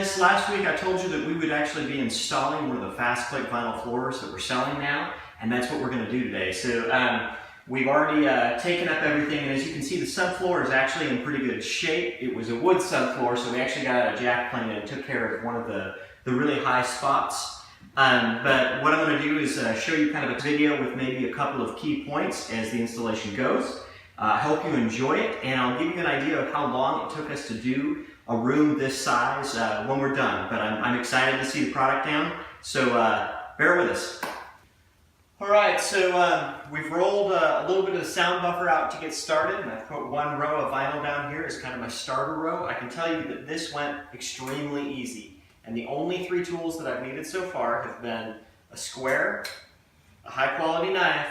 guys, last week I told you that we would actually be installing one of the fast click vinyl floors that we're selling now, and that's what we're going to do today. So we've already taken up everything, and as you can see, the subfloor is actually in pretty good shape. It was a wood subfloor, so we actually got a jack plane and took care of one of the really high spots. But what I'm going to do is show you kind of a video with maybe a couple of key points as the installation goes. I hope you enjoy it, and I'll give you an idea of how long it took us to do a room this size when we're done. But I'm excited to see the product down, so bear with us. All right, so we've rolled a little bit of the sound buffer out to get started, and I've put one row of vinyl down here as kind of my starter row. I can tell you that this went extremely easy, and the only 3 tools that I've needed so far have been a square, a high-quality knife,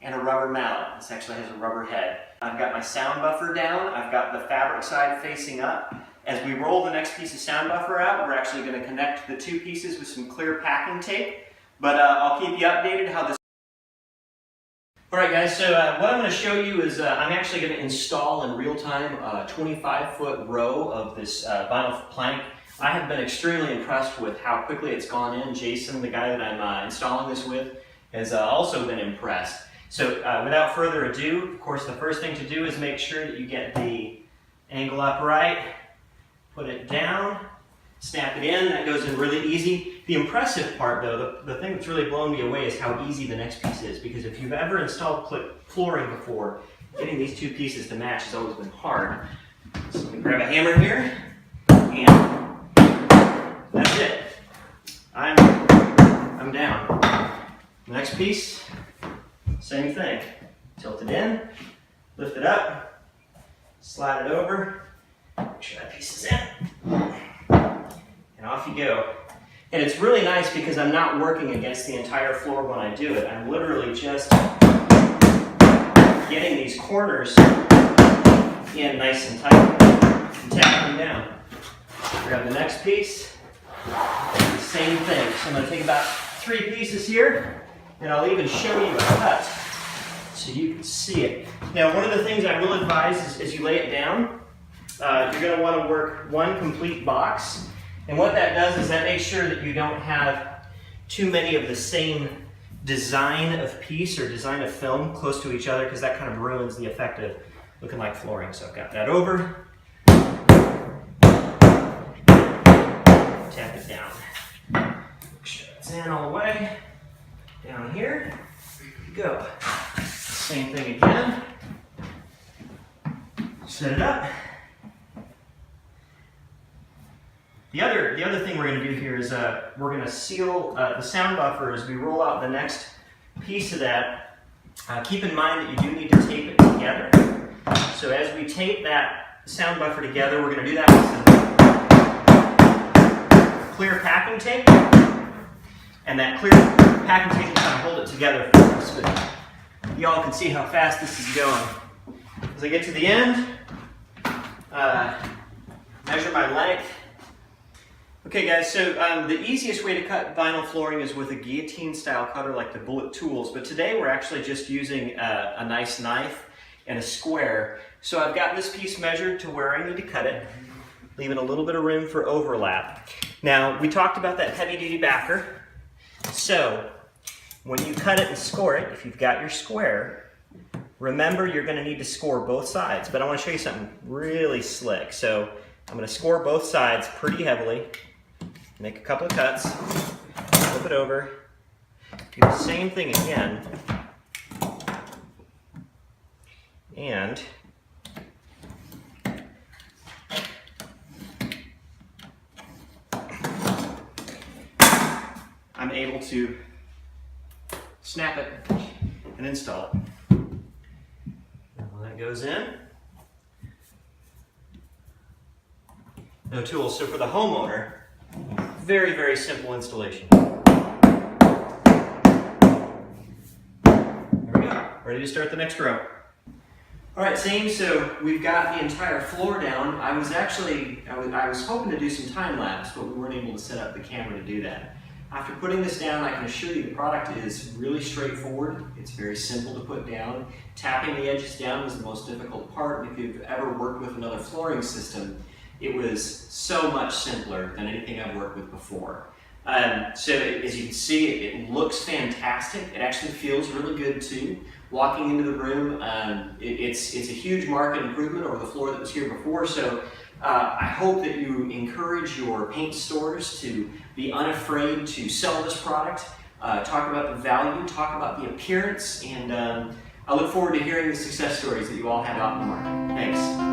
and a rubber mallet. This actually has a rubber head. I've got my sound buffer down. I've got the fabric side facing up. As we roll the next piece of sound buffer out, we're actually going to connect the 2 pieces with some clear packing tape. But I'll keep you updated how this... Alright guys, so what I'm going to show you is I'm actually going to install in real time a 25-foot row of this vinyl plank. I have been extremely impressed with how quickly it's gone in. Jason, the guy that I'm installing this with, has also been impressed. So without further ado, of course the first thing to do is make sure that you get the angle up right. Put it down, snap it in, that goes in really easy. The impressive part though, the thing that's really blown me away is how easy the next piece is, because if you've ever installed flooring before, getting these 2 pieces to match has always been hard. So let me grab a hammer here, and that's it. I'm down. The next piece, same thing. Tilt it in, lift it up, slide it over, make sure that piece is in, and off you go. And it's really nice because I'm not working against the entire floor when I do it. I'm literally just getting these corners in nice and tight and tapping them down. Grab the next piece, same thing. So I'm going to take about 3 pieces here, and I'll even show you a cut so you can see it. Now, one of the things I will advise is as you lay it down, you're going to want to work 1 complete box. And what that does is that makes sure that you don't have too many of the same design of piece or design of film close to each other, because that kind of ruins the effect of looking like flooring. So I've got that over. Tap it down. Make sure it's in all the way. Down here. Go. Same thing again. Set it up. The other thing we're going to do here is we're going to seal the sound buffer as we roll out the next piece of that. Keep in mind that you do need to tape it together. So as we tape that sound buffer together, we're going to do that with some clear packing tape. And that clear packing tape will kind of hold it together for us. But y'all can see how fast this is going. As I get to the end, measure my length. Okay guys, so the easiest way to cut vinyl flooring is with a guillotine style cutter like the Bullet tools, but today we're actually just using a nice knife and a square. So I've got this piece measured to where I need to cut it, leaving a little bit of room for overlap. Now, we talked about that heavy duty backer. So when you cut it and score it, if you've got your square, remember you're going to need to score both sides, but I want to show you something really slick. So I'm going to score both sides pretty heavily. Make a couple of cuts, flip it over, do the same thing again, and I'm able to snap it and install it. Now that goes in. No tools. So for the homeowner, very, very simple installation. There we go. Ready to start the next row. All right, same. So we've got the entire floor down. I was hoping to do some time lapse, but we weren't able to set up the camera to do that. After putting this down, I can assure you the product is really straightforward. It's very simple to put down. Tapping the edges down was the most difficult part. If you've ever worked with another flooring system, It was so much simpler than anything I've worked with before. So as you can see, it looks fantastic. It actually feels really good too. Walking into the room, it's a huge market improvement over the floor that was here before. So I hope that you encourage your paint stores to be unafraid to sell this product, talk about the value, talk about the appearance, and I look forward to hearing the success stories that you all have out in the market. Thanks.